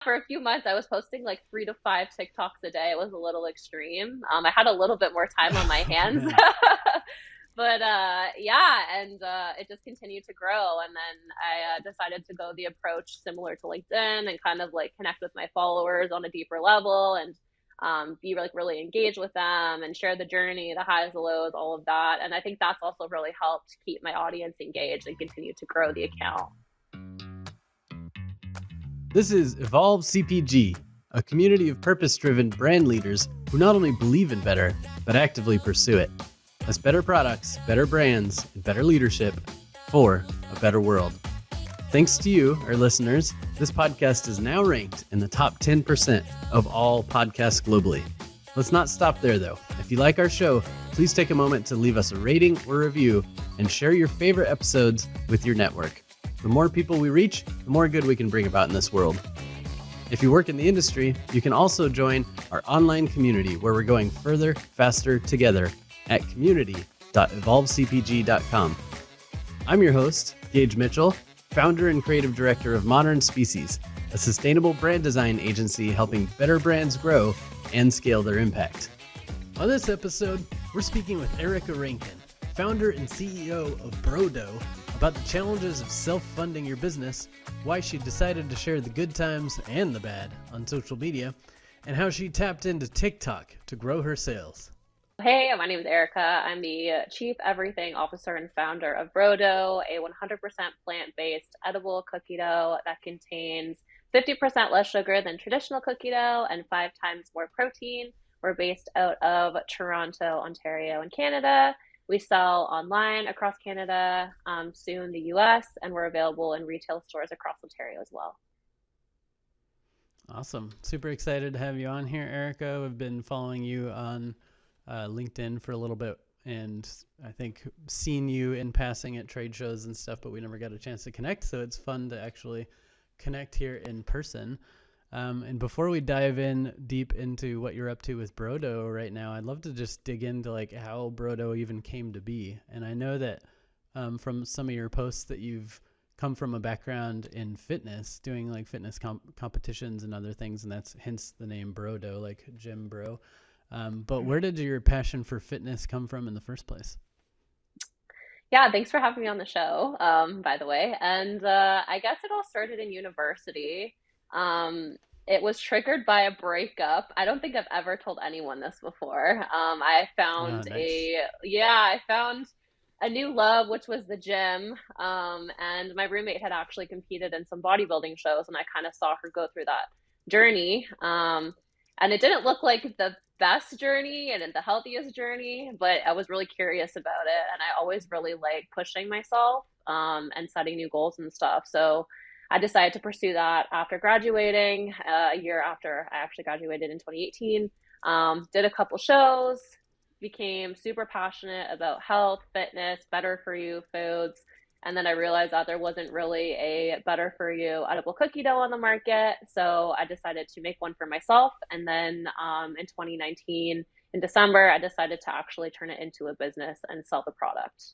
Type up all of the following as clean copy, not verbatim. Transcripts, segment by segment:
for a few months, I was posting like 3 to 5 TikToks a day. It was a little extreme. I had a little bit more time on my Oh hands. man. But yeah, and it just continued to grow. And then I decided to go the approach similar to LinkedIn and kind of like connect with my followers on a deeper level and be like really engaged with them and share the journey, the highs, the lows, all of that. And I think that's also really helped keep my audience engaged and continue to grow the account. This is Evolve CPG, a community of purpose-driven brand leaders who not only believe in better, but actively pursue it. That's better products, better brands, and better leadership for a better world. Thanks to you, our listeners, this podcast is now ranked in the top 10% of all podcasts globally. Let's not stop there, though. If you like our show, please take a moment to leave us a rating or review and share your favorite episodes with your network. The more people we reach, the more good we can bring about in this world. If you work in the industry, you can also join our online community where we're going further, faster together at community.evolvecpg.com. I'm your host, Gage Mitchell, founder and creative director of Modern Species, a sustainable brand design agency helping better brands grow and scale their impact. On this episode, we're speaking with Erica Rankin, founder and CEO of Brodo, about the challenges of self-funding your business, why she decided to share the good times and the bad on social media, and how she tapped into TikTok to grow her sales. Hey, my name is Erica. I'm the Chief Everything Officer and founder of Brodo, a 100% plant-based edible cookie dough that contains 50% less sugar than traditional cookie dough and 5 times more protein. We're based out of Toronto, Ontario, and Canada. We sell online across Canada, soon the US, and we're available in retail stores across Ontario as well. Awesome. Super excited to have you on here, Erica. We've been following you on LinkedIn for a little bit, and I think seen you in passing at trade shows and stuff, but we never got a chance to connect. So it's fun to actually connect here in person. And before we dive in deep into what you're up to with Brodo right now, I'd love to just dig into like how Brodo even came to be. And I know that from some of your posts that you've come from a background in fitness, doing like fitness competitions and other things, and that's hence the name Brodo, like gym bro. But where did your passion for fitness come from in the first place? Yeah, thanks for having me on the show, by the way. And I guess it all started in university. Um, it was triggered by a breakup. I don't think I've ever told anyone this before. Oh, nice. I found a new love, which was the gym. And my roommate had actually competed in some bodybuilding shows, and I kind of saw her go through that journey. And it didn't look like the best journey and the healthiest journey, but I was really curious about it. And I always really like pushing myself and setting new goals and stuff. So I decided to pursue that after graduating, a year after I actually graduated in 2018. Did a couple shows, became super passionate about health, fitness, better for you foods. And then I realized that there wasn't really a better for you edible cookie dough on the market. So I decided to make one for myself. And then in 2019, in December, I decided to actually turn it into a business and sell the product.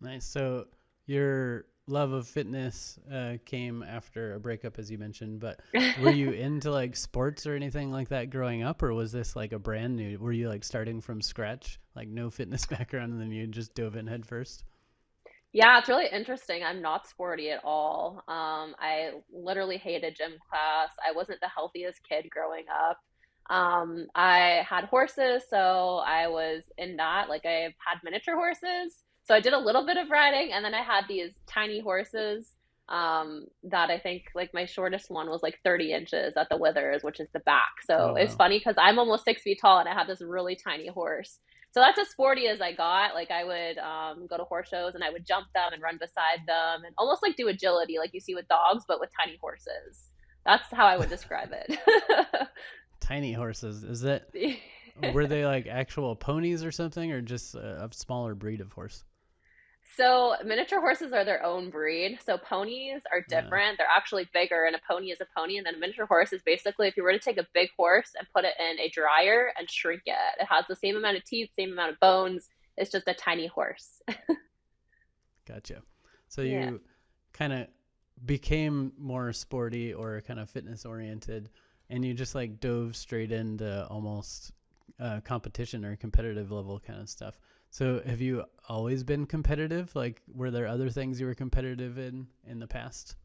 Nice. So your love of fitness came after a breakup, as you mentioned, but were you into like sports or anything like that growing up, or was this like a brand new, were you like starting from scratch, like no fitness background, and then you just dove in head first? Yeah, it's really interesting. I'm not sporty at all. I literally hated gym class. I wasn't the healthiest kid growing up. I had horses, so I was in that. Like I had miniature horses. So I did a little bit of riding, and then I had these tiny horses that I think like my shortest one was like 30 inches at the withers, which is the back. So Oh, it's wow. funny because I'm almost 6 feet tall and I had this really tiny horse. So that's as sporty as I got. Like I would go to horse shows and I would jump them and run beside them and almost like do agility like you see with dogs, but with tiny horses. That's how I would describe it. Tiny horses. Is that, were they like actual ponies or something, or just a smaller breed of horse? So miniature horses are their own breed. So ponies are Uh, different. They're actually bigger, and a pony is a pony. And then a miniature horse is basically if you were to take a big horse and put it in a dryer and shrink it. It has the same amount of teeth, same amount of bones. It's just a tiny horse. Gotcha. So Yeah. you kind of became more sporty or kind of fitness oriented, and you just like dove straight into almost competition or competitive level kind of stuff. So have you always been competitive? Like, were there other things you were competitive in the past?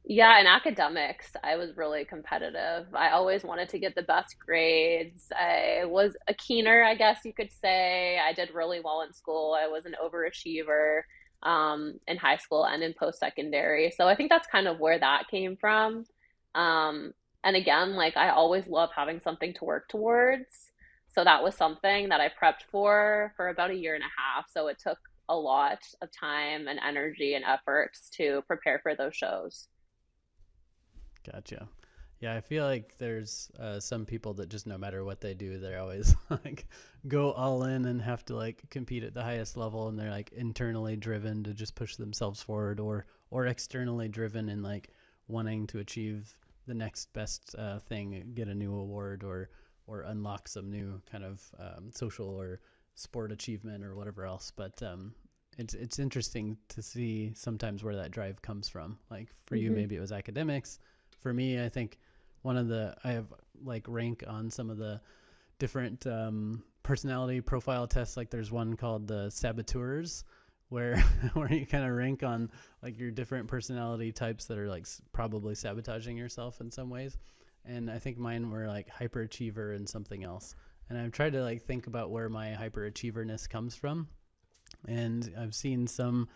Yeah, in academics, I was really competitive. I always wanted to get the best grades. I was a keener, I guess you could say. I did really well in school. I was an overachiever in high school and in post-secondary. So I think that's kind of where that came from. Um, and again, like I always love having something to work towards. So that was something that I prepped for about a year and a half. So it took a lot of time and energy and efforts to prepare for those shows. Gotcha. Yeah, I feel like there's some people that just no matter what they do, they're always like go all in and have to like compete at the highest level, and they're like internally driven to just push themselves forward, or externally driven and like wanting to achieve the next best thing, get a new award, or unlock some new kind of social or sport achievement or whatever else. But it's interesting to see sometimes where that drive comes from. Like for you, Hmm. maybe it was academics. For me, I think I have like rank on some of the different personality profile tests. Like there's one called the saboteurs, where where you kind of rank on like your different personality types that are like probably sabotaging yourself in some ways. And I think mine were like hyperachiever and something else. And I've tried to like think about where my hyperachieverness comes from. And I've seen some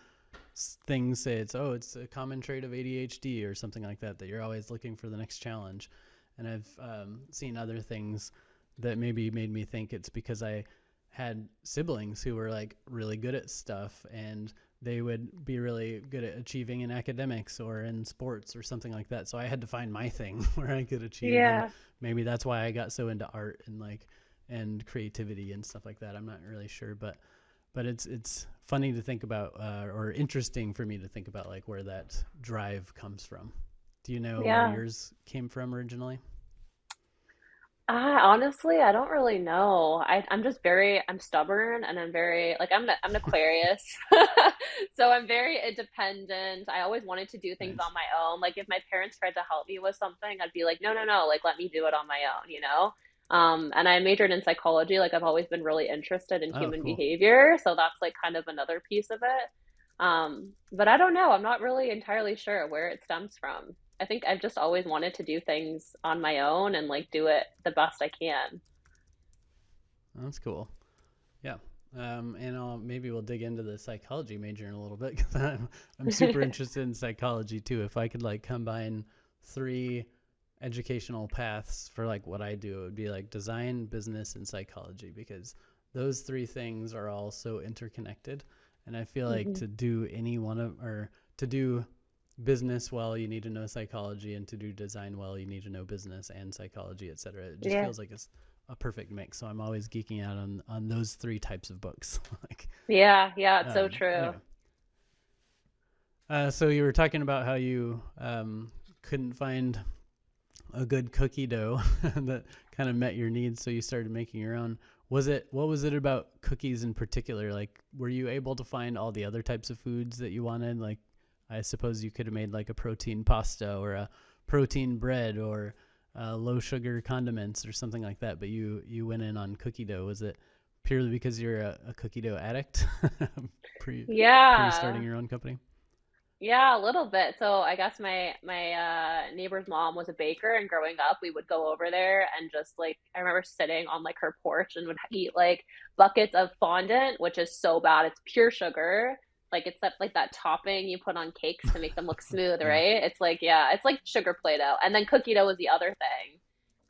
things say it's a common trait of ADHD or something like that, that you're always looking for the next challenge. And I've seen other things that maybe made me think it's because I had siblings who were like really good at stuff, and they would be really good at achieving in academics or in sports or something like that. So I had to find my thing where I could achieve, and Yeah. maybe that's why I got so into art and like and creativity and stuff like that. I'm not really sure, but it's funny to think about, or interesting for me to think about, like where that drive comes from. Do you know where Yeah. yours came from originally? Honestly, I don't really know. I'm just I'm stubborn and I'm very, like, I'm an Aquarius. So I'm very independent. I always wanted to do things Nice. on my own. Like, if my parents tried to help me with something, I'd be like, no, no, no, like, let me do it on my own, you know? And I majored in psychology. Like, I've always been really interested in Oh, human cool. behavior. So that's like kind of another piece of it. But I don't know. I'm not really entirely sure where it stems from. I think I've just always wanted to do things on my own and like do it the best I can. That's cool. Yeah. And maybe we'll dig into the psychology major in a little bit, because I'm super interested in psychology too. If I could like combine three educational paths for like what I do, it would be like design, business, and psychology, because those three things are all so interconnected. And I feel like Hmm. to do any one of, or to do business well, you need to know psychology, and to do design well, you need to know business and psychology, etc. It just Yeah. feels like it's a perfect mix. So I'm always geeking out on those three types of books. Like, Yeah. Yeah. It's so true. anyway, so you were talking about how you couldn't find a good cookie dough that kind of met your needs, so you started making your own. What was it about cookies in particular? Like, were you able to find all the other types of foods that you wanted? Like, I suppose you could have made like a protein pasta or a protein bread, or low sugar condiments or something like that, but you went in on cookie dough. Was it purely because you're a cookie dough addict pre pre starting Yeah. your own company? Yeah, a little bit. So I guess my neighbor's mom was a baker, and growing up we would go over there and just like I remember sitting on like her porch and would eat like buckets of fondant, which is so bad. It's pure sugar. Like it's that topping you put on cakes to make them look smooth, Yeah, right? It's like yeah, it's like sugar Play-Doh. And then cookie dough was the other thing.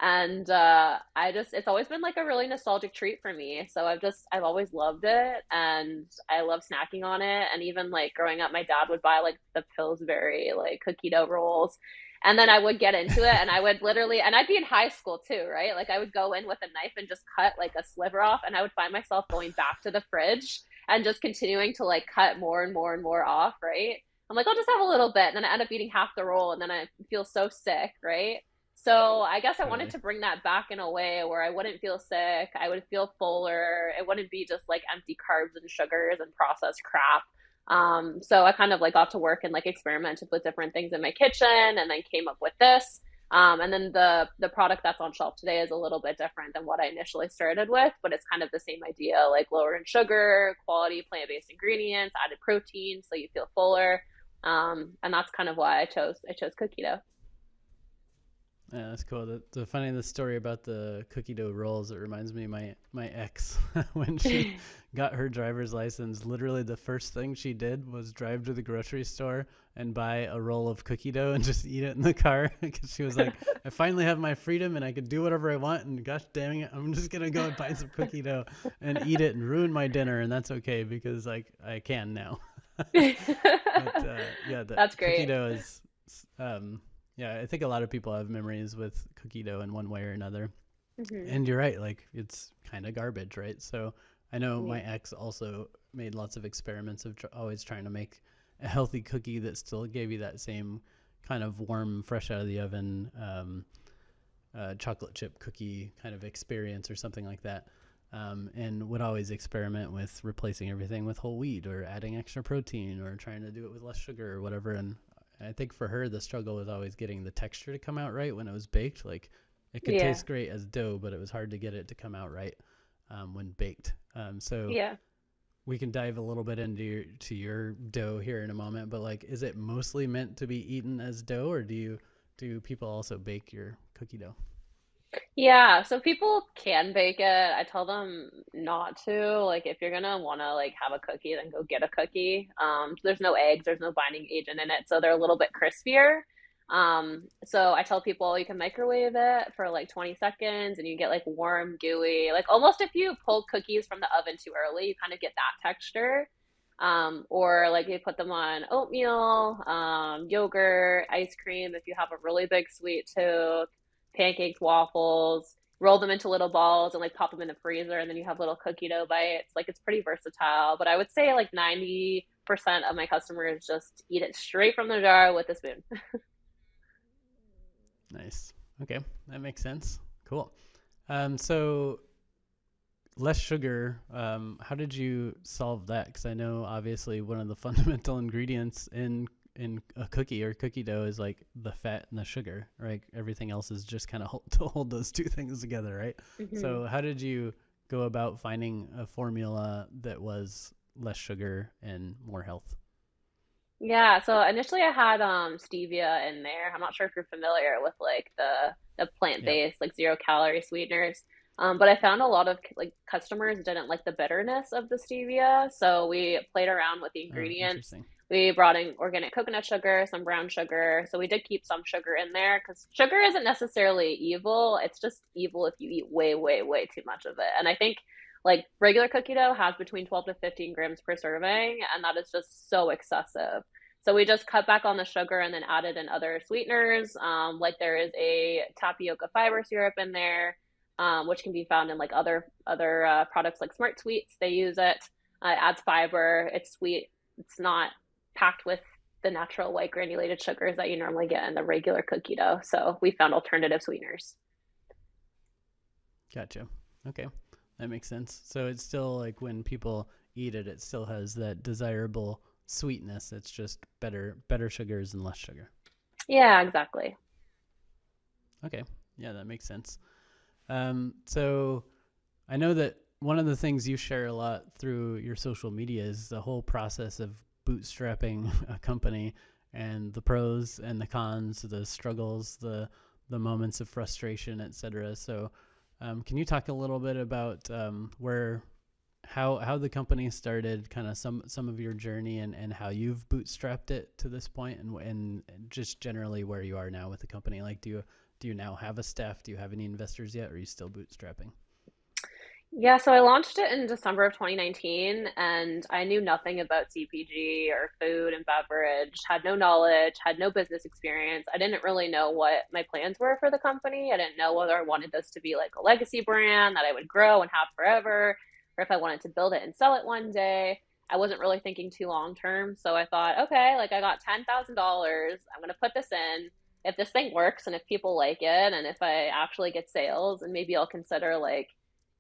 And I just it's always been like a really nostalgic treat for me. So I've always loved it, and I love snacking on it. And even like growing up, my dad would buy like the Pillsbury like cookie dough rolls. And then I would get into it, and I would literally, and I'd be in high school too, right? Like I would go in with a knife and just cut like a sliver off, and I would find myself going back to the fridge and just continuing to like cut more and more and more off, right? I'm like, I'll just have a little bit, and then I end up eating half the roll, and then I feel so sick, right? So I guess I wanted totally. to bring that back in a way where I wouldn't feel sick. I would feel fuller. It wouldn't be just like empty carbs and sugars and processed crap. So I kind of like got to work and like experimented with different things in my kitchen and then came up with this. And then the product that's on shelf today is a little bit different than what I initially started with, but it's kind of the same idea, like lower in sugar, quality plant-based ingredients, added protein, so you feel fuller. And that's kind of why I chose cookie dough. Yeah, that's cool. The story about the cookie dough rolls. It reminds me of my ex when she got her driver's license. Literally, the first thing she did was drive to the grocery store and buy a roll of cookie dough and just eat it in the car because she was like, "I finally have my freedom and I can do whatever I want. And gosh dang it, I'm just gonna go and buy some cookie dough and eat it and ruin my dinner, and that's okay because like I can now." But yeah, the That's cookie great. dough is um, yeah, I think a lot of people have memories with cookie dough in one way or another. Hmm. And you're right, like it's kind of garbage, right? So I know Yeah. my ex also made lots of experiments of always trying to make a healthy cookie that still gave you that same kind of warm, fresh out of the oven chocolate chip cookie kind of experience or something like that. And would always experiment with replacing everything with whole wheat or adding extra protein or trying to do it with less sugar or whatever. And I think for her, the struggle was always getting the texture to come out right when it was baked. Like it could Yeah. taste great as dough, but it was hard to get it to come out right when baked. So Yeah. we can dive a little bit into your dough here in a moment. But like, is it mostly meant to be eaten as dough, or do people also bake your cookie dough? Yeah, so people can bake it. I tell them not to. Like if you're gonna wanna like have a cookie, then go get a cookie. There's no eggs, there's no binding agent in it, so they're a little bit crispier. So I tell people you can microwave it for like 20 seconds and you get like warm, gooey, like almost if you pull cookies from the oven too early, you kind of get that texture. Or like you put them on oatmeal, yogurt, ice cream if you have a really big sweet tooth, pancakes, waffles, roll them into little balls and like pop them in the freezer and then you have little cookie dough bites. Like it's pretty versatile, but I would say like 90% of my customers just eat it straight from the jar with a spoon. Nice. Okay, that makes sense. Cool. So less sugar. How did you solve that? Because I know obviously one of the fundamental ingredients in a cookie or cookie dough is like the fat and the sugar, right? Everything else is just kind of to hold those two things together, right? Mm-hmm. So how did you go about finding a formula that was less sugar and more health? Yeah, so initially I had stevia in there. I'm not sure if you're familiar with like the Yeah, plant-based like zero calorie sweeteners. But I found a lot of like customers didn't like the bitterness of the stevia, so we played around with the ingredients. interesting. We brought in organic coconut sugar, some brown sugar. So we did keep some sugar in there because sugar isn't necessarily evil. It's just evil if you eat way, way, way too much of it. And I think like regular cookie dough has between 12 to 15 grams per serving, and that is just so excessive. So we just cut back on the sugar and then added in other sweeteners. Like there is a tapioca fiber syrup in there, which can be found in like other products like Smart Sweets. They use it. It adds fiber. It's sweet. It's not packed with the natural white granulated sugars that you normally get in the regular cookie dough. So we found alternative sweeteners. Gotcha. Okay, that makes sense. So it's still like when people eat it, it still has that desirable sweetness. It's just better sugars and less sugar. Yeah, exactly. Okay, yeah, that makes sense. So I know that one of the things you share a lot through your social media is the whole process of bootstrapping a company and the pros and the cons, the struggles, the moments of frustration, etc. So, can you talk a little bit about where how the company started, kind of some of your journey and how you've bootstrapped it to this point, and just generally where you are now with the company? Like, do you now have a staff? Do you have any investors yet? Or are you still bootstrapping? Yeah, so I launched it in December of 2019 and I knew nothing about CPG or food and beverage, had no knowledge, had no business experience. I didn't really know what my plans were for the company. I didn't know whether I wanted this to be like a legacy brand that I would grow and have forever, or if I wanted to build it and sell it one day. I wasn't really thinking too long term. So I thought, okay, like I got $10,000. I'm going to put this in. If this thing works and if people like it and if I actually get sales, and maybe I'll consider like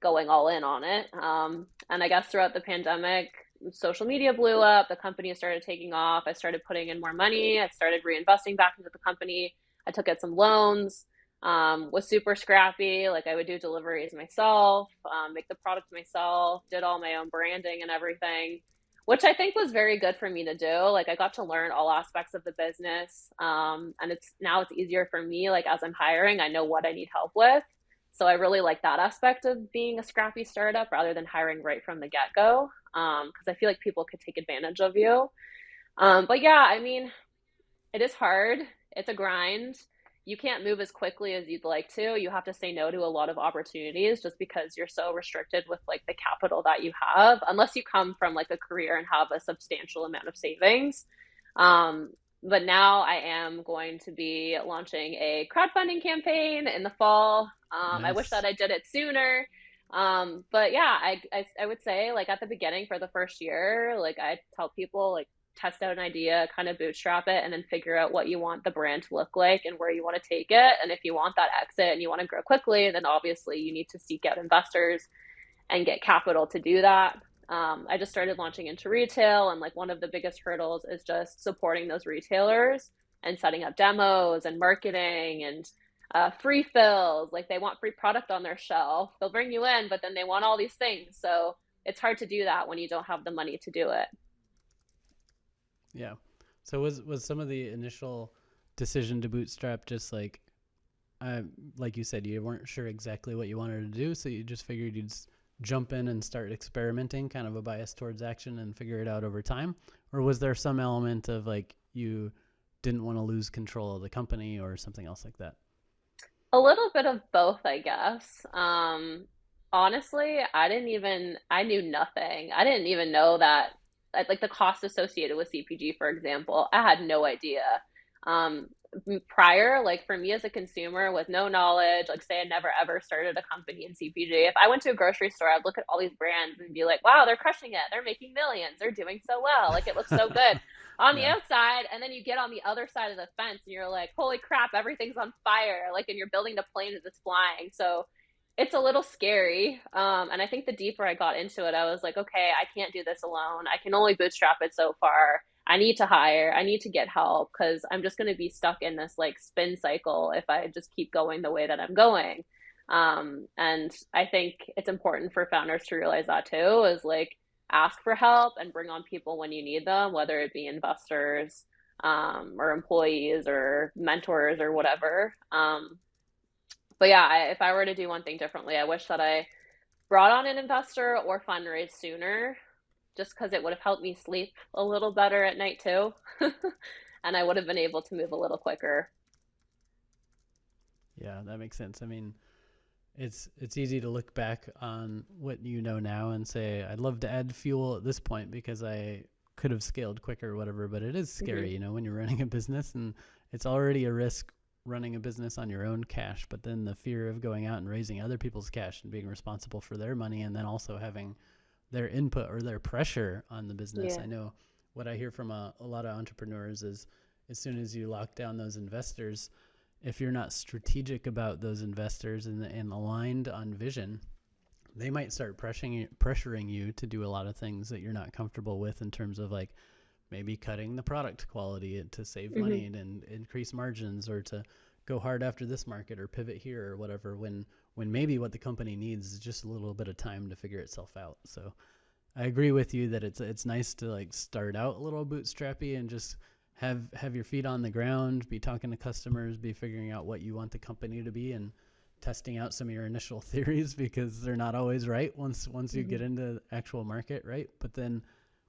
going all in on it. And I guess throughout the pandemic, social media blew up, the company started taking off. I started putting in more money. I started reinvesting back into the company. I took out some loans. Was super scrappy. Like I would do deliveries myself, make the product myself, did all my own branding and everything, which I think was very good for me to do. Like I got to learn all aspects of the business. And it's easier for me. Like as I'm hiring, I know what I need help with. So I really like that aspect of being a scrappy startup rather than hiring right from the get go. Because I feel like people could take advantage of you. But yeah, I mean, it is hard. It's a grind. You can't move as quickly as you'd like to. You have to say no to a lot of opportunities just because you're so restricted with like the capital that you have, unless you come from like a career and have a substantial amount of savings. Um, but now I am going to be launching a crowdfunding campaign in the fall. I wish that Nice. I did it sooner. But yeah, I would say like at the beginning for the first year, like I tell people like test out an idea, kind of bootstrap it, and then figure out what you want the brand to look like and where you want to take it. And if you want that exit and you want to grow quickly, then obviously you need to seek out investors and get capital to do that. I just started launching into retail, and like one of the biggest hurdles is just supporting those retailers and setting up demos and marketing and free fills. Like they want free product on their shelf. They'll bring you in, but then they want all these things. So it's hard to do that when you don't have the money to do it. Yeah. So was some of the initial decision to bootstrap just like you said, you weren't sure exactly what you wanted to do, so you just figured you'd jump in and start experimenting, kind of a bias towards action, and figure it out over time? Or was there some element of like you didn't want to lose control of the company or something else like that? A little bit of both, I guess. Honestly, I knew nothing. I didn't even know that, like the cost associated with CPG, for example, I had no idea. Um, Prior, like for me as a consumer with no knowledge, like say I never ever started a company in CPG, if I went to a grocery store, I'd look at all these brands and be like, wow, they're crushing it. They're making millions. They're doing so well. Like it looks so good on the Yeah. outside, and then you get on the other side of the fence and you're like, holy crap, everything's on fire, like, and you're building the plane as it's flying. So it's a little scary. And I think the deeper I got into it, I was like, okay, I can't do this alone. I can only bootstrap it so far. I need to hire, I need to get help because I'm just going to be stuck in this like spin cycle if I just keep going the way that I'm going. And I think it's important for founders to realize that too, is like ask for help and bring on people when you need them, whether it be investors, or employees or mentors or whatever. But yeah, if I were to do one thing differently, I wish that I brought on an investor or fundraised sooner, just because it would have helped me sleep a little better at night too. And I would have been able to move a little quicker. Yeah, that makes sense. I mean, it's easy to look back on what you know now and say I'd love to add fuel at this point because I could have scaled quicker or whatever, but it is Hmm. scary, when you're running a business, and it's already a risk running a business on your own cash, but then the fear of going out and raising other people's cash and being responsible for their money, and then also having their input or their pressure on the business. Yeah. I know what I hear from a lot of entrepreneurs is as soon as you lock down those investors, if you're not strategic about those investors and aligned on vision, they might start pressuring you to do a lot of things that you're not comfortable with in terms of like maybe cutting the product quality to save Hmm. money and increase margins, or to go hard after this market or pivot here or whatever, when maybe what the company needs is just a little bit of time to figure itself out. So I agree with you that it's nice to like start out a little bootstrappy and just have your feet on the ground, be talking to customers, be figuring out what you want the company to be, and testing out some of your initial theories because they're not always right once you Hmm. get into actual market, right? But then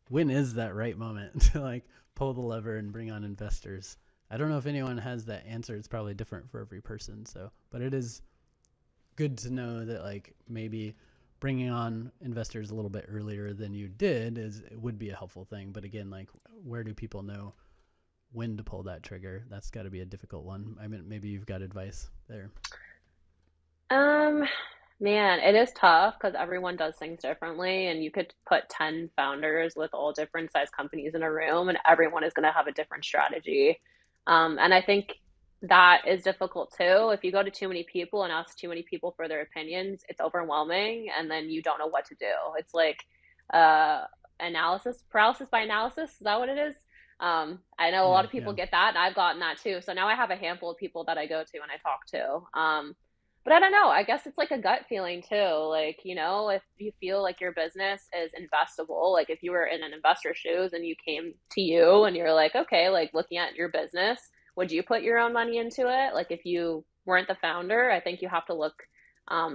when is that right moment to like pull the lever and bring on investors? I don't know if anyone has that answer. It's probably different for every person. So, but it is good to know that like maybe bringing on investors a little bit earlier than you did is would be a helpful thing. But again, like where do people know when to pull that trigger? That's got to be a difficult one. I mean, maybe you've got advice there. Um, Man, it is tough because everyone does things differently, and you could put 10 founders with all different size companies in a room, and everyone is going to have a different strategy. And I think that is difficult too. If you go to too many people and ask too many people for their opinions, it's overwhelming, and then you don't know what to do. It's like, uh, analysis paralysis by analysis. Is that what it is? I know a lot Yeah, of people yeah. get that, and I've gotten that too. So now I have a handful of people that I go to and I talk to. But I don't know. I guess it's like a gut feeling too. Like, if you feel like your business is investable, like if you were in an investor's shoes and you came to you and you're like, okay, like looking at your business, would you put your own money into it? Like if you weren't the founder, I think you have to look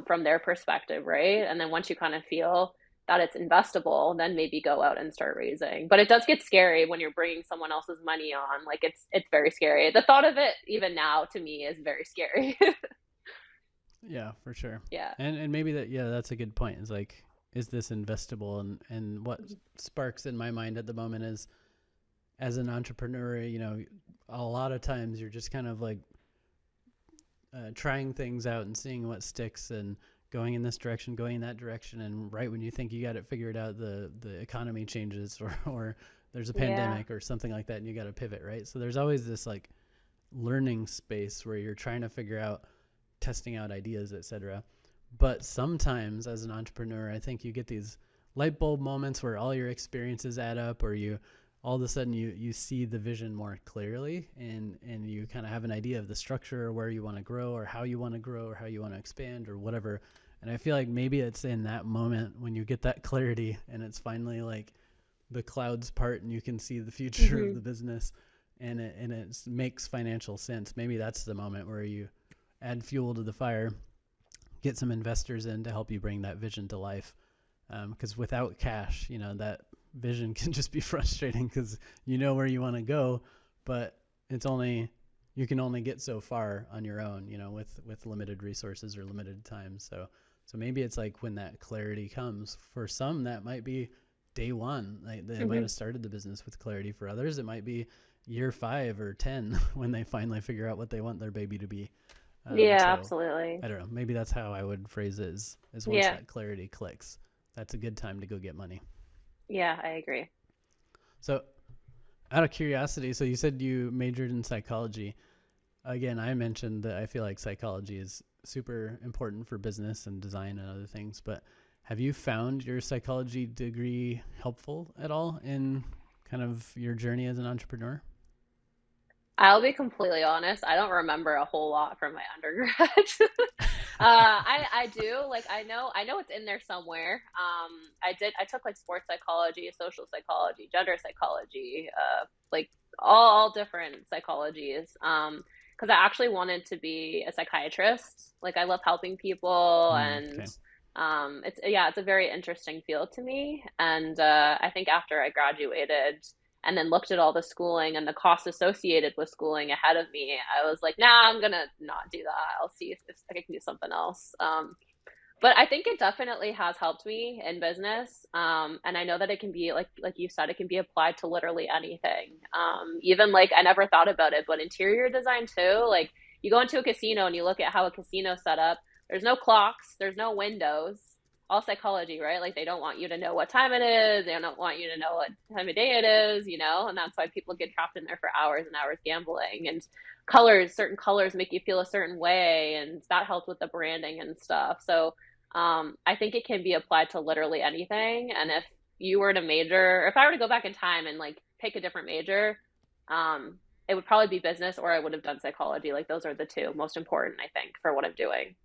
from their perspective, right? And then once you kind of feel that it's investable, then maybe go out and start raising. But it does get scary when you're bringing someone else's money on. Like it's very scary. The thought of it, even now, to me, is very scary. Yeah, for sure. Yeah. And maybe that, yeah, that's a good point. Is like, is this investable? And what sparks in my mind at the moment is, as an entrepreneur, a lot of times you're just kind of like trying things out and seeing what sticks and going in this direction, going in that direction. And right when you think you got it figured out, the economy changes or there's a Yeah. pandemic or something like that, and you got to pivot, right? So there's always this like learning space where you're trying to figure out, testing out ideas, etc. But sometimes as an entrepreneur, I think you get these light bulb moments where all your experiences add up, or you all of a sudden you see the vision more clearly, and you kind of have an idea of the structure or where you want to grow or how you want to grow or how you want to expand or whatever. And I feel like maybe it's in that moment when you get that clarity and it's finally like the clouds part and you can see the future of Hmm. the business, and it makes financial sense. Maybe that's the moment where you add fuel to the fire, get some investors in to help you bring that vision to life. Because without cash, that vision can just be frustrating because you know where you want to go, but you can only get so far on your own, with limited resources or limited time. So maybe it's like when that clarity comes. For some, that might be day one. Like they might Hmm. have started the business with clarity. For others, it might be year 5 or 10 when they finally figure out what they want their baby to be. Yeah, So absolutely. I don't know. Maybe that's how I would phrase it. Is once Yeah. that clarity clicks, that's a good time to go get money. Yeah, I agree. So, out of curiosity, so you said you majored in psychology. Again, I mentioned that I feel like psychology is super important for business and design and other things. But have you found your psychology degree helpful at all in kind of your journey as an entrepreneur? I'll be completely honest. I don't remember a whole lot from my undergrad. I do like I know it's in there somewhere. I took like sports psychology, social psychology, gender psychology, like all different psychologies. Because I actually wanted to be a psychiatrist. Like I love helping people, and Okay. it's a very interesting field to me. And I think after I graduated and then looked at all the schooling and the costs associated with schooling ahead of me, I was like, nah, I'm gonna not do that. I'll see if I can do something else. But I think it definitely has helped me in business. And I know that it can be like you said, it can be applied to literally anything. Even like I never thought about it, but interior design too. Like you go into a casino and you look at how a casino's set up. There's no clocks, there's no windows. All psychology, right? Like they don't want you to know what time it is. They don't want you to know what time of day it is, and that's why people get trapped in there for hours and hours gambling. And certain colors make you feel a certain way, and that helps with the branding and stuff. So I think it can be applied to literally anything. And if I were to go back in time and like pick a different major, it would probably be business or I would have done psychology. Like those are the two most important, I think, for what I'm doing.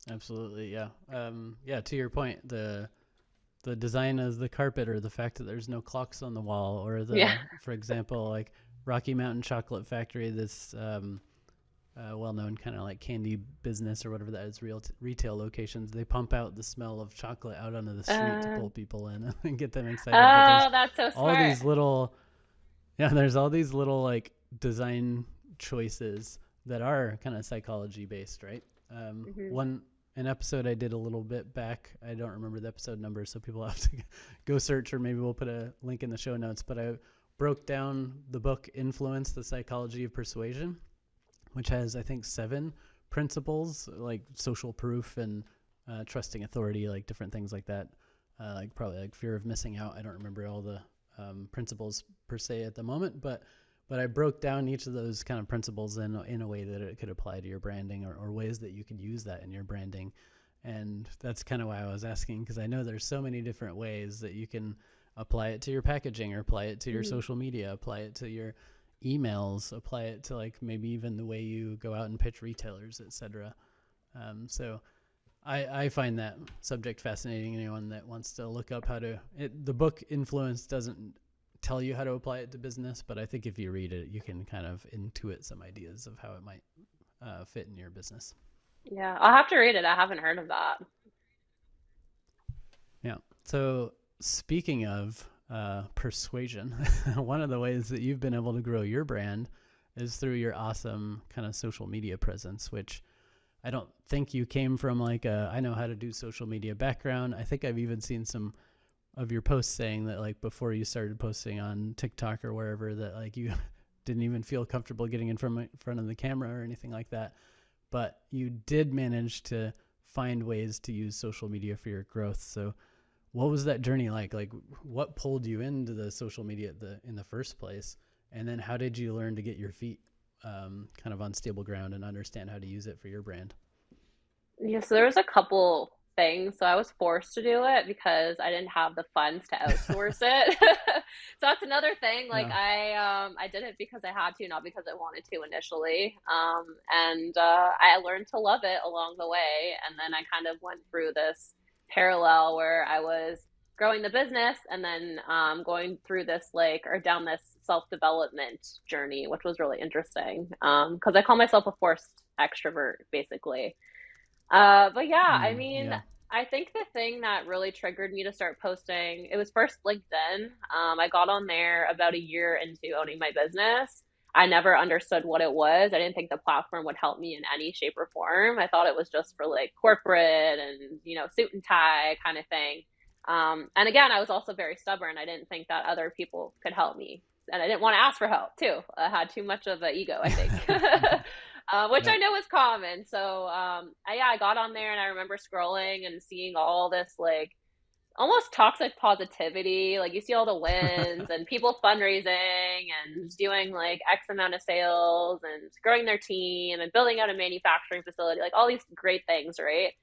Absolutely, yeah. Yeah, to your point, the design of the carpet or the fact that there's no clocks on the wall, or Yeah. for example, like Rocky Mountain Chocolate Factory, this well-known kind of like candy business or whatever that is, retail locations. They pump out the smell of chocolate out onto the street to Uh, pull people in and get them excited. But there's oh, that's so all smart. these little, yeah, there's all these little like design choices that are kind of psychology based, right? Hmm. One an episode I did a little bit back. I don't remember the episode number, so people have to go search, or maybe we'll put a link in the show notes. But I broke down the book Influence: The Psychology of Persuasion, which has, I think, 7 principles like social proof and trusting authority, like different things like that. Like probably like fear of missing out. I don't remember all the principles per se at the moment, but I broke down each of those kind of principles in a way that it could apply to your branding, or ways that you could use that in your branding. And that's kind of why I was asking, because I know there's so many different ways that you can apply it to your packaging, or apply it to your Mhm. social media, apply it to your emails, apply it to like maybe even the way you go out and pitch retailers, etc. So I find that subject fascinating. Anyone that wants to look up how to, the book Influence doesn't tell you how to apply it to business, but I think if you read it, you can kind of intuit some ideas of how it might fit in your business. Yeah, I'll have to read it. I haven't heard of that. Yeah. So speaking of persuasion, one of the ways that you've been able to grow your brand is through your awesome kind of social media presence, which I don't think you came from like a I know how to do social media background. I think I've even seen some of your posts saying that like before you started posting on TikTok or wherever that like you didn't even feel comfortable getting in front of the camera or anything like that. But you did manage to find ways to use social media for your growth. So what was that journey like? Like what pulled you into the social media in the first place? And then how did you learn to get your feet kind of on stable ground and understand how to use it for your brand? Yeah, so there was a couple things. So I was forced to do it because I didn't have the funds to outsource it. So that's another thing. Like Yeah. I did it because I had to, not because I wanted to initially. And I learned to love it along the way. And then I kind of went through this parallel where I was growing the business and then going through this like or down this self-development journey, which was really interesting. Because I call myself a forced extrovert, basically. But yeah, I mean, Yeah. I think the thing that really triggered me to start posting, it was first LinkedIn. I got on there about a year into owning my business. I never understood what it was. I didn't think the platform would help me in any shape or form. I thought it was just for like corporate and, suit and tie kind of thing. And again, I was also very stubborn. I didn't think that other people could help me. And I didn't want to ask for help too. I had too much of an ego, I think. Which I Yep. know is common. So, yeah, I got on there and I remember scrolling and seeing all this like almost toxic positivity. Like you see all the wins and people fundraising and doing like X amount of sales and growing their team and building out a manufacturing facility, like all these great things, right?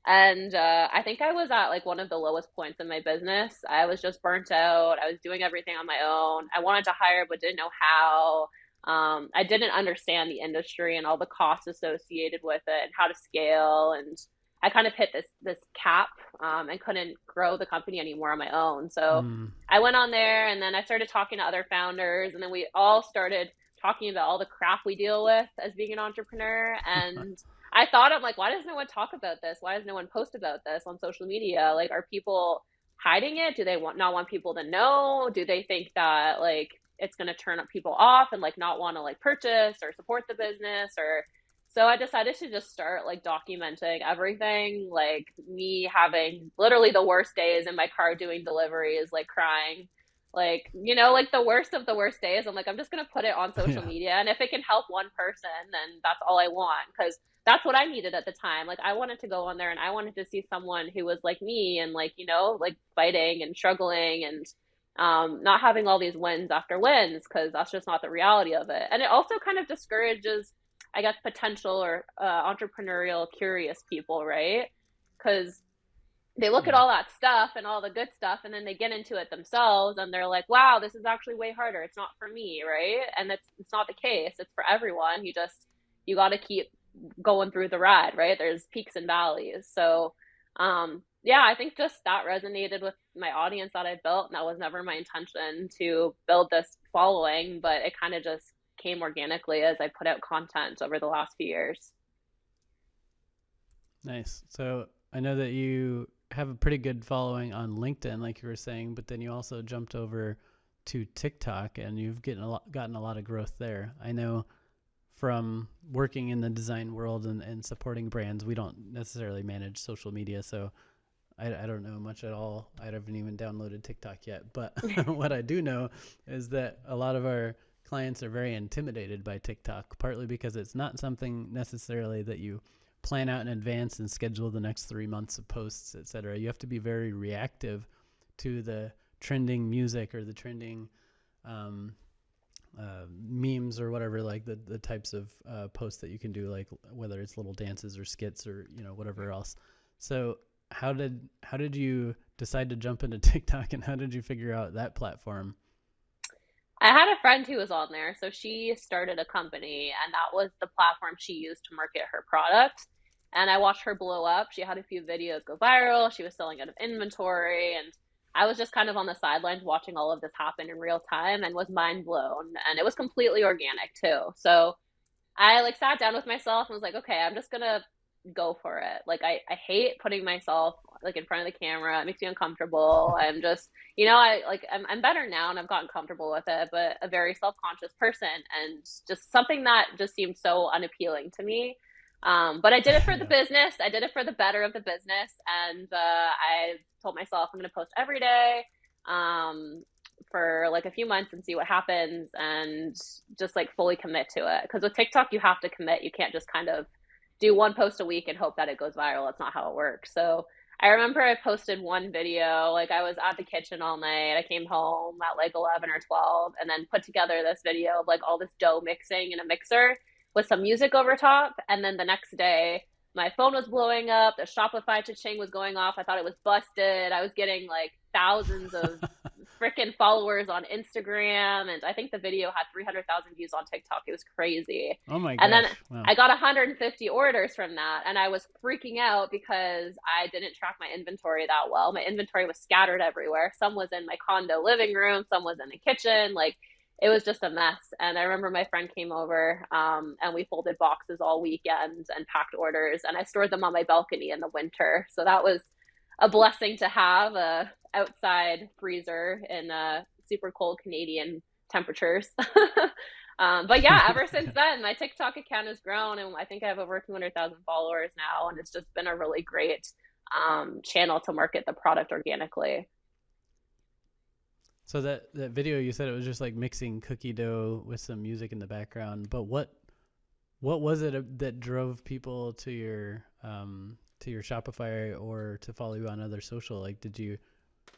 And I think I was at like one of the lowest points in my business. I was just burnt out. I was doing everything on my own. I wanted to hire, but didn't know how. I didn't understand the industry and all the costs associated with it and how to scale. And I kind of hit this cap and couldn't grow the company anymore on my own. So Mm. I went on there and then I started talking to other founders, and then we all started talking about all the crap we deal with as being an entrepreneur. And I thought, I'm like, why does no one talk about this? Why does no one post about this on social media? Like, are people hiding it? Do they not want people to know? Do they think that like it's going to turn up people off and like not want to like purchase or support the business? Or so I decided to just start like documenting everything, like me having literally the worst days in my car doing deliveries, like crying, like, like the worst of the worst days. I'm like, I'm just going to put it on social Yeah. media. And if it can help one person, then that's all I want. Cause that's what I needed at the time. Like I wanted to go on there and I wanted to see someone who was like me and like, like fighting and struggling and not having all these wins after wins, because that's just not the reality of it. And it also kind of discourages, I guess, potential or entrepreneurial curious people, right? Because they look at Yeah. all that stuff and all the good stuff, and then they get into it themselves, and they're like, "Wow, this is actually way harder. It's not for me, right?" And it's not the case. It's for everyone. You got to keep going through the ride, right? There's peaks and valleys. So, yeah, I think just that resonated with my audience that I built, and that was never my intention to build this following, but it kind of just came organically as I put out content over the last few years. Nice. So I know that you have a pretty good following on LinkedIn, like you were saying, but then you also jumped over to TikTok and you've gotten a lot of growth there. I know from working in the design world and supporting brands, we don't necessarily manage social media. So I don't know much at all. I haven't even downloaded TikTok yet. But what I do know is that a lot of our clients are very intimidated by TikTok, partly because it's not something necessarily that you plan out in advance and schedule the next 3 months of posts, etc. You have to be very reactive to the trending music or the trending um, memes or whatever, like the types of posts that you can do, like whether it's little dances or skits or whatever else. So how did you decide to jump into TikTok, and how did you figure out that platform? I had a friend who was on there, so she started a company, and that was the platform she used to market her product. And I watched her blow up. She had a few videos go viral. She was selling out of inventory, and I was just kind of on the sidelines watching all of this happen in real time and was mind blown. And it was completely organic too. So I like sat down with myself and was like, okay, I'm just gonna go for it. Like I hate putting myself like in front of the camera. It makes me uncomfortable. I'm just, I'm better now and I've gotten comfortable with it, but a very self-conscious person and just something that just seemed so unappealing to me. But I did it for the Yeah. business. I did it for the better of the business, and I told myself I'm going to post every day. For like a few months and see what happens and just like fully commit to it. Because with TikTok, you have to commit. You can't just kind of do one post a week and hope that it goes viral. That's not how it works. So I remember I posted one video, like I was at the kitchen all night. I came home at like 11 or 12 and then put together this video of like all this dough mixing in a mixer with some music over top. And then the next day, my phone was blowing up. The Shopify cha-ching was going off. I thought it was busted. I was getting like thousands of freaking followers on Instagram, and I think the video had 300,000 views on TikTok. It was crazy. Oh my And then gosh. Wow. I got 150 orders from that, and I was freaking out because I didn't track my inventory that well. My inventory was scattered everywhere. Some was in my condo living room, some was in the kitchen. Like it was just a mess. And I remember my friend came over, and we folded boxes all weekend and packed orders, and I stored them on my balcony in the winter. So that was a blessing to have a outside freezer in super cold Canadian temperatures. But yeah, ever since then, my TikTok account has grown, and I think I have over 200,000 followers now, and it's just been a really great channel to market the product organically. So that video, you said it was just like mixing cookie dough with some music in the background, but what was it that drove people to your Shopify or to follow you on other social? Like, did you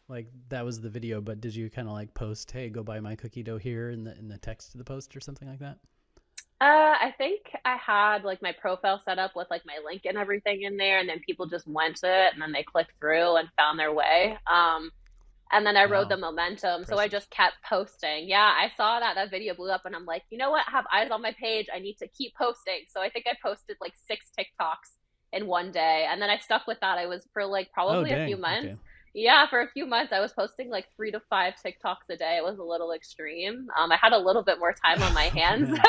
like that was the video, but did you kind of like post, "Hey, go buy my cookie dough here" in the text of the post or something like that? I think I had like my profile set up with like my link and everything in there, and then people just went to it and then they clicked through and found their way. And then I rode the Wow, momentum. So I impressive. just kept posting. Yeah, I saw that video blew up and I'm like, you know what? I have eyes on my page. I need to keep posting. So I think I posted like 6 TikToks in one day. And then I stuck with that. I was for like Oh, probably a few dang. months. Okay. Yeah, for a few months, I was posting like 3 to 5 TikToks a day. It was a little extreme. I had a little bit more time on my Oh hands. man.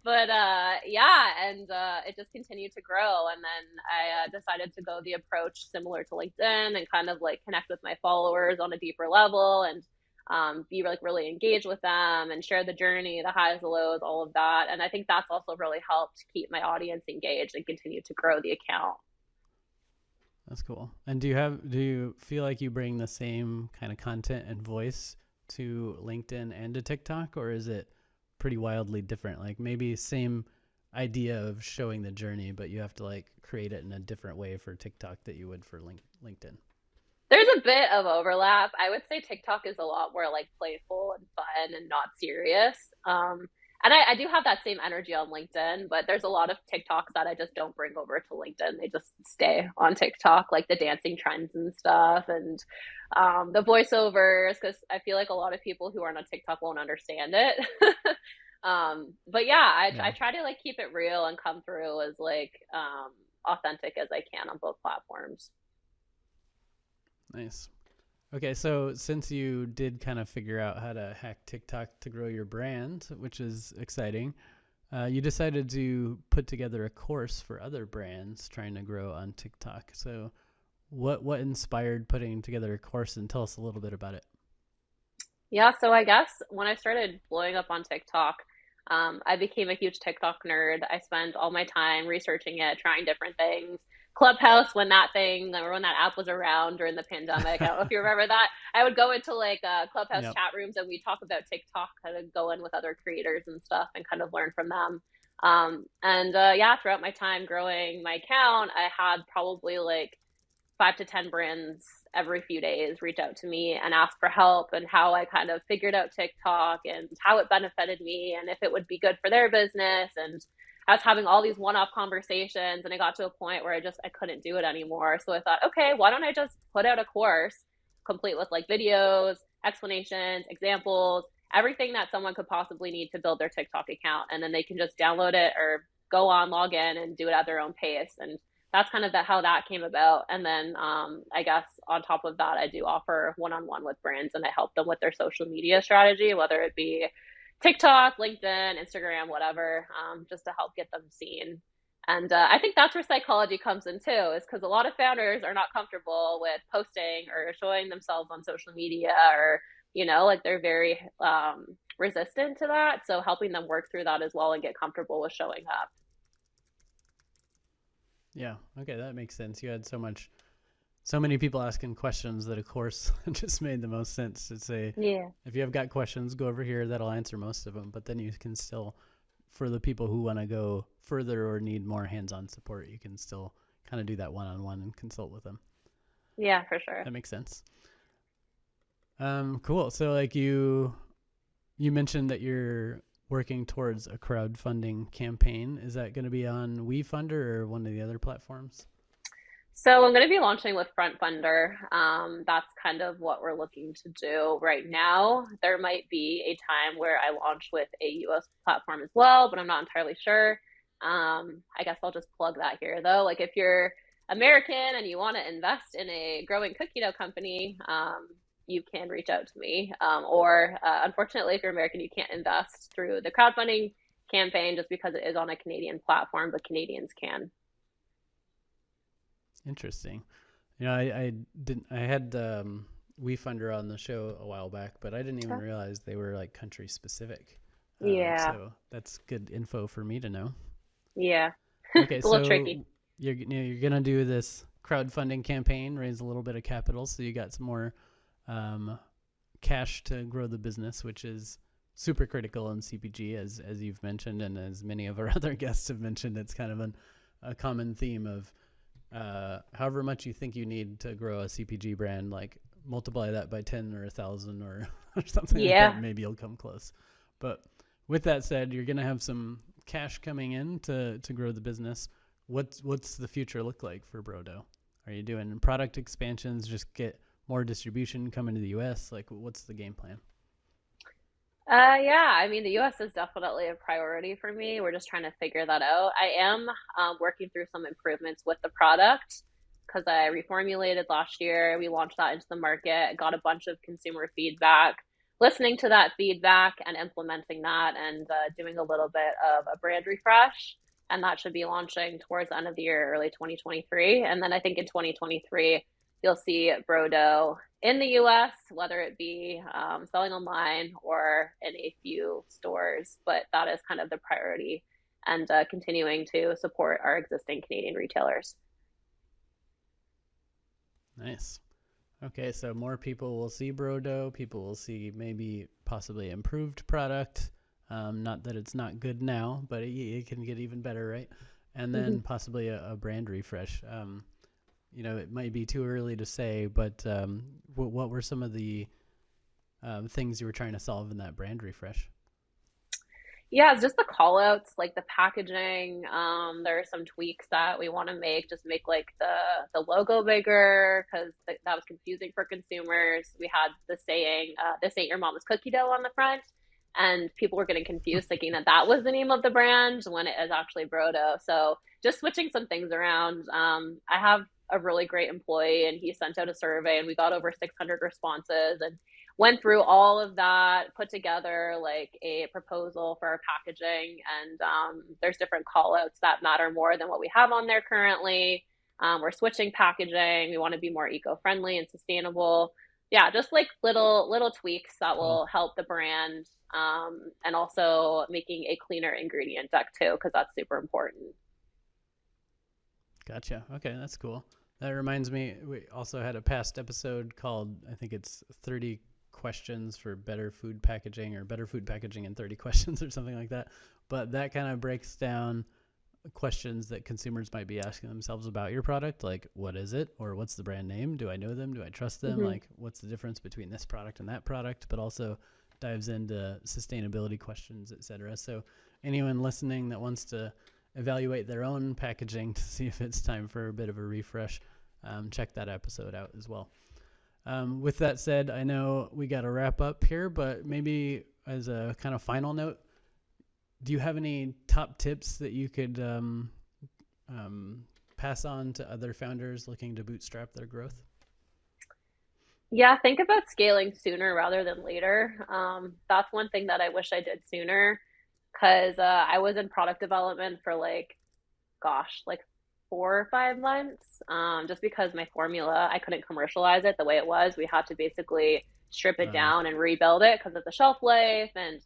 But yeah, and it just continued to grow. And then I decided to go the approach similar to LinkedIn and kind of like connect with my followers on a deeper level and be like really engaged with them and share the journey, the highs, the lows, all of that. And I think that's also really helped keep my audience engaged and continue to grow the account. That's cool. And do you feel like you bring the same kind of content and voice to LinkedIn and to TikTok, or is it pretty wildly different? Like maybe same idea of showing the journey, but you have to like create it in a different way for TikTok that you would for LinkedIn. There's a bit of overlap. I would say TikTok is a lot more like playful and fun and not serious. And I do have that same energy on LinkedIn, but there's a lot of TikToks that I just don't bring over to LinkedIn. They just stay on TikTok, like the dancing trends and stuff, and the voiceovers, because I feel like a lot of people who aren't on TikTok won't understand it. But yeah, I Yeah, try to like keep it real and come through as like authentic as I can on both platforms. nice. Okay, so since you did kind of figure out how to hack TikTok to grow your brand, which is exciting, you decided to put together a course for other brands trying to grow on TikTok. So, what inspired putting together a course, and tell us a little bit about it? Yeah, so I guess when I started blowing up on TikTok, I became a huge TikTok nerd. I spent all my time researching it, trying different things. Clubhouse, when that thing, or when that app was around during the pandemic, I don't know if you remember that. I would go into like Clubhouse Yep. chat rooms and we'd talk about TikTok, kind of go in with other creators and stuff and kind of learn from them. And yeah, throughout my time growing my account, I had probably like 5 to 10 brands every few days reach out to me and ask for help and how I kind of figured out TikTok and how it benefited me and if it would be good for their business. And I was having all these one-off conversations, and it got to a point where I couldn't do it anymore. So I thought, okay, why don't I just put out a course complete with like videos, explanations, examples, everything that someone could possibly need to build their TikTok account, and then they can just download it or go on, log in, and do it at their own pace. And that's kind of how that came about. And then I guess on top of that, I do offer one-on-one with brands, and I help them with their social media strategy, whether it be TikTok, LinkedIn, Instagram, whatever, just to help get them seen. And I think that's where psychology comes in too, is because a lot of founders are not comfortable with posting or showing themselves on social media, or, like they're very resistant to that. So helping them work through that as well and get comfortable with showing up. Yeah. Okay, that makes sense. You had so many people asking questions that, of course, just made the most sense to say, Yeah. if you have got questions, go over here. That'll answer most of them. But then you can still, for the people who want to go further or need more hands-on support, you can still kind of do that one-on-one and consult with them. Yeah, for sure. That makes sense. Cool. So like you mentioned that you're working towards a crowdfunding campaign. Is that going to be on WeFunder or one of the other platforms? So I'm going to be launching with Front Funder. That's kind of what we're looking to do right now. There might be a time where I launch with a US platform as well, but I'm not entirely sure. I guess I'll just plug that here though. Like if you're American and you want to invest in a growing cookie dough company, you can reach out to me. Or unfortunately, if you're American, you can't invest through the crowdfunding campaign just because it is on a Canadian platform, but Canadians can. Interesting. I didn't. I had WeFunder on the show a while back, but I didn't even realize they were like country specific. Yeah, So that's good info for me to know. yeah. Okay, It's a little so tricky. you're gonna do this crowdfunding campaign, raise a little bit of capital, so you got some more um, cash to grow the business, which is super critical in CPG, as you've mentioned, and as many of our other guests have mentioned. It's kind of a common theme of however much you think you need to grow a CPG brand, like multiply that by 10 or 1,000 or something like that. Yeah. Maybe you'll come close. But with that said, you're going to have some cash coming in to grow the business. What's the future look like for Brodo? Are you doing product expansions, just get more distribution coming to the US? Like, what's the game plan? Yeah, I mean, the US is definitely a priority for me. We're just trying to figure that out. I am working through some improvements with the product because I reformulated last year. We launched that into the market, got a bunch of consumer feedback, listening to that feedback and implementing that, and doing a little bit of a brand refresh. And that should be launching towards the end of the year, early 2023. And then I think in 2023, you'll see Brodo in the US, whether it be selling online or in a few stores. But that is kind of the priority, and continuing to support our existing Canadian retailers. Nice. Okay, so more people will see Brodo. People will see maybe possibly improved product. Not that it's not good now, but it can get even better, right? And Mm-hmm. then possibly a brand refresh. It might be too early to say, but what were some of the things you were trying to solve in that brand refresh? Yeah, it's just the call outs, like the packaging. There are some tweaks that we want to make, just make like the logo bigger because that was confusing for consumers. We had the saying, "This ain't your mama's cookie dough" on the front, and people were getting confused, thinking that that was the name of the brand when it is actually Brodo. So just switching some things around. I have a really great employee, and he sent out a survey, and we got over 600 responses, and went through all of that, put together like a proposal for our packaging, and there's different call outs that matter more than what we have on there currently. We're switching packaging. We want to be more eco-friendly and sustainable. Yeah, just like little tweaks that Cool. will help the brand, and also making a cleaner ingredient deck too, because that's super important. Gotcha. Okay, that's cool. That reminds me, we also had a past episode called, I think it's 30 questions for better food packaging, or better food packaging in 30 questions, or something like that. But that kind of breaks down questions that consumers might be asking themselves about your product, like what is it, or what's the brand name? Do I know them? Do I trust them? Mm-hmm. Like, what's the difference between this product and that product? But also dives into sustainability questions, etc. So anyone listening that wants to evaluate their own packaging to see if it's time for a bit of a refresh, check that episode out as well. With that said, I know we got to wrap up here, but maybe as a kind of final note, do you have any top tips that you could pass on to other founders looking to bootstrap their growth? Yeah, think about scaling sooner rather than later. That's one thing that I wish I did sooner because I was in product development for like 4 or 5 months, just because my formula, I couldn't commercialize it the way it was. We had to basically strip it down and rebuild it because of the shelf life. And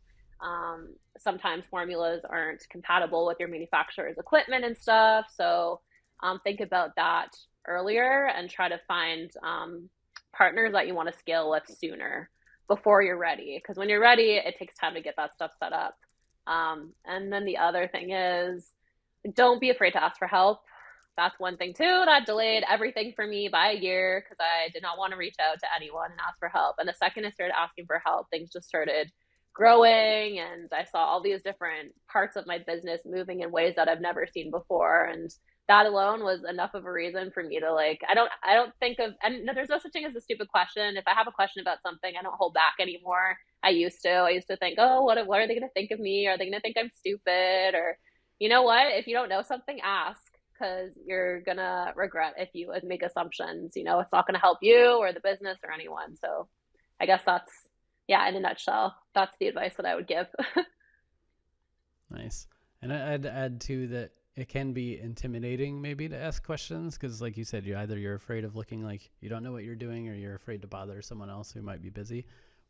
sometimes formulas aren't compatible with your manufacturer's equipment and stuff. So think about that earlier and try to find partners that you want to scale with sooner before you're ready. Because when you're ready, it takes time to get that stuff set up. And then the other thing is, don't be afraid to ask for help. That's one thing too that delayed everything for me by a year because I did not want to reach out to anyone and ask for help. And the second I started asking for help, things just started growing, and I saw all these different parts of my business moving in ways that I've never seen before. And that alone was enough of a reason for me to I don't think of, and there's no such thing as a stupid question. If I have a question about something, I don't hold back anymore. I used to think, oh, what are they going to think of me? Are they going to think I'm stupid? Or, you know what? If you don't know something, ask, because you're going to regret if you make assumptions. It's not going to help you or the business or anyone. So I guess that's, yeah, in a nutshell, that's the advice that I would give. Nice. And I'd add too that it can be intimidating maybe to ask questions because, like you said, you're afraid of looking like you don't know what you're doing, or you're afraid to bother someone else who might be busy.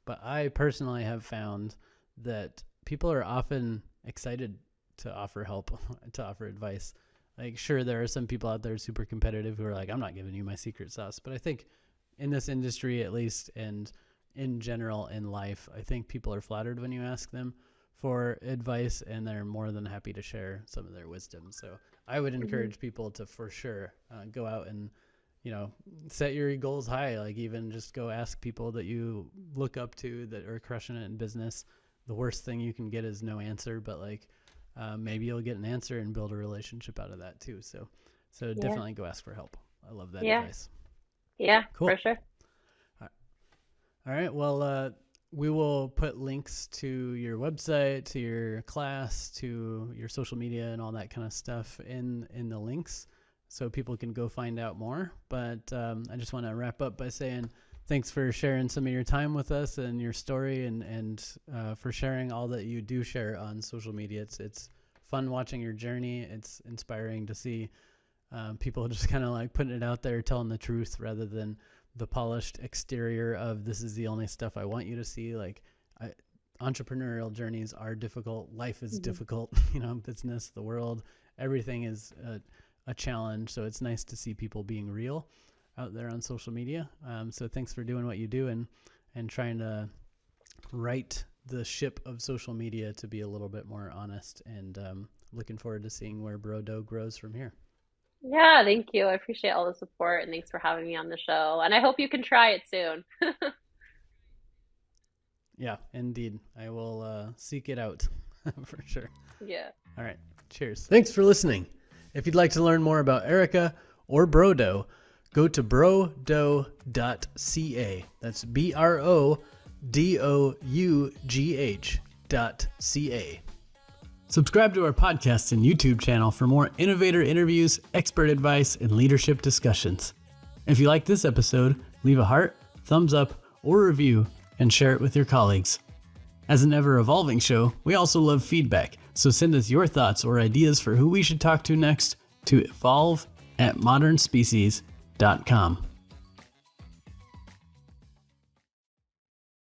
But I personally have found that people are often excited to offer help, to offer advice. Like, sure, there are some people out there super competitive who are like, I'm not giving you my secret sauce. But I think in this industry, at least, and in general in life, I think people are flattered when you ask them for advice, and they're more than happy to share some of their wisdom. So I would encourage people to, for sure, go out and, set your goals high. Like, even just go ask people that you look up to that are crushing it in business. The worst thing you can get is no answer, but maybe you'll get an answer and build a relationship out of that too. So definitely go ask for help. I love that advice. Yeah, cool. For sure. All right. Well, we will put links to your website, to your class, to your social media and all that kind of stuff in the links so people can go find out more. But I just want to wrap up by saying thanks for sharing some of your time with us and your story, and for sharing all that you do share on social media. It's fun watching your journey. It's inspiring to see people just kind of putting it out there, telling the truth rather than the polished exterior of this is the only stuff I want you to see. Entrepreneurial journeys are difficult. Life is difficult, business, the world, everything is a challenge. So it's nice to see people being real out there on social media. So thanks for doing what you do and trying to right the ship of social media to be a little bit more honest, and looking forward to seeing where Brodo grows from here. Yeah, thank you. I appreciate all the support, and thanks for having me on the show. And I hope you can try it soon. Yeah, indeed. I will seek it out for sure. Yeah. All right. Cheers. Thanks for listening. If you'd like to learn more about Erica or Brodo, go to brodough.ca. That's BRODOUGH.ca. Subscribe to our podcast and YouTube channel for more innovator interviews, expert advice, and leadership discussions. If you like this episode, leave a heart, thumbs up, or review, and share it with your colleagues. As an ever-evolving show, we also love feedback, so send us your thoughts or ideas for who we should talk to next to evolve@modernspecies.com.